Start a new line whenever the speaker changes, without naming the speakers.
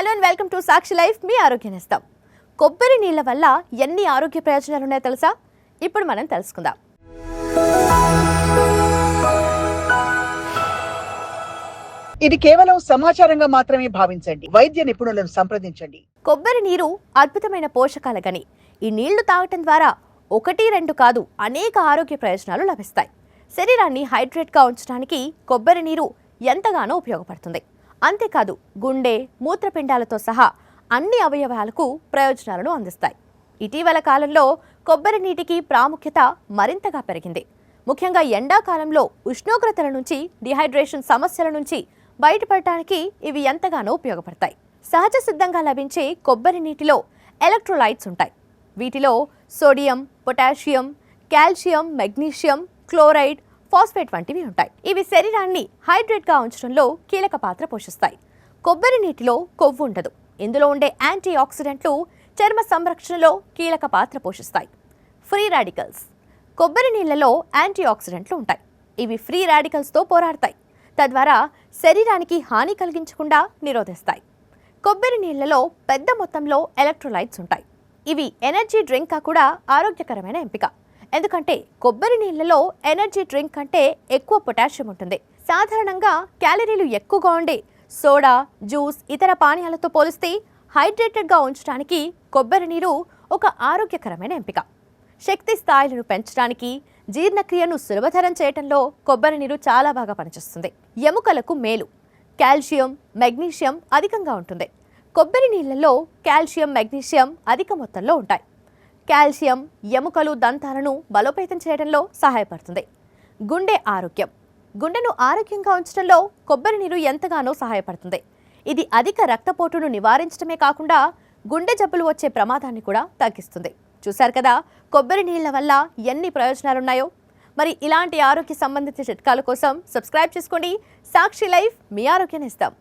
Hello and welcome to Sakshi life. మీ ఆరోగ్యం ఇస్తాం. కొబ్బరి నీళ్ల వల్ల ఎన్ని ఆరోగ్య ప్రయోజనాలు ఉన్నాయో తెలుసా? ఇప్పుడు మనం తెలుసుకుందాం.
ఇది కేవలం సమాచారంగా మాత్రమే భావించండి. వైద్య నిపుణులను సంప్రదించండి.
కొబ్బరి నీరు అద్భుతమైన పోషకాల గని. ఈ నీళ్లు తాగటం ద్వారా 1-2 కాదు అనేక ఆరోగ్య ప్రయోజనాలు లభిస్తాయి. శరీరాన్ని హైడ్రేట్గా ఉంచడానికి కొబ్బరి నీరు ఎంతగానో ఉపయోగపడుతుంది. అంతేకాదు గుండె, మూత్రపిండాలతో సహా అన్ని అవయవాలకు ప్రయోజనాలను అందిస్తాయి. ఇటీవల కాలంలో కొబ్బరి నీటికి ప్రాముఖ్యత మరింతగా పెరిగింది. ముఖ్యంగా ఎండాకాలంలో ఉష్ణోగ్రతల నుంచి, డిహైడ్రేషన్ సమస్యల నుంచి బయటపడటానికి ఇవి ఎంతగానో ఉపయోగపడతాయి. సహజ సిద్ధంగా లభించే కొబ్బరి నీటిలో ఎలక్ట్రోలైట్స్ ఉంటాయి. వీటిలో sodium, potassium, calcium, magnesium, chloride, phosphate వంటివి ఉంటాయి. ఇవి శరీరాన్ని హైడ్రేట్గా ఉంచడంలో కీలక పాత్ర పోషిస్తాయి. కొబ్బరి నీటిలో కొవ్వు ఉండదు. ఇందులో ఉండే యాంటీ ఆక్సిడెంట్లు చర్మ సంరక్షణలో కీలక పాత్ర పోషిస్తాయి. Free radicals. కొబ్బరి నీళ్లలో యాంటీ ఆక్సిడెంట్లు ఉంటాయి. ఇవి ఫ్రీ రాడికల్స్తో పోరాడతాయి. తద్వారా శరీరానికి హాని కలిగించకుండా నిరోధిస్తాయి. కొబ్బరి నీళ్లలో పెద్ద మొత్తంలో ఎలక్ట్రోలైట్స్ ఉంటాయి. ఇవి ఎనర్జీ డ్రింక్గా కూడా ఆరోగ్యకరమైన ఎంపిక. ఎందుకంటే కొబ్బరి నీళ్లలో ఎనర్జీ డ్రింక్ కంటే ఎక్కువ పొటాషియం ఉంటుంది. సాధారణంగా క్యాలరీలు ఎక్కువగా ఉండే సోడా, జ్యూస్, ఇతర పానీయాలతో పోలిస్తే హైడ్రేటెడ్గా ఉంచడానికి కొబ్బరి నీరు ఒక ఆరోగ్యకరమైన ఎంపిక. శక్తి స్థాయిలను పెంచడానికి, జీర్ణక్రియను సులభతరం చేయడంలో కొబ్బరి నీరు చాలా బాగా పనిచేస్తుంది. ఎముకలకు మేలు. కాల్షియం, మెగ్నీషియం అధికంగా ఉంటుంది. కొబ్బరి నీళ్లలో కాల్షియం, మెగ్నీషియం అధిక మొత్తంలో ఉంటాయి. కాల్షియం ఎముకలు, దంతాలను బలోపేతం చేయడంలో సహాయపడుతుంది. గుండె ఆరోగ్యం. గుండెను ఆరోగ్యంగా ఉంచడంలో కొబ్బరి నీరు ఎంతగానో సహాయపడుతుంది. ఇది అధిక రక్తపోటును నివారించడమే కాకుండా గుండె జబ్బులు వచ్చే ప్రమాదాన్ని కూడా తగ్గిస్తుంది. చూశారు కదా కొబ్బరి నీళ్ల వల్ల ఎన్ని ప్రయోజనాలున్నాయో. మరి ఇలాంటి ఆరోగ్య సంబంధిత చిట్కాల కోసం సబ్స్క్రైబ్ చేసుకోండి. సాక్షి లైఫ్, మీ ఆరోగ్యాన్ని ఇస్తాం.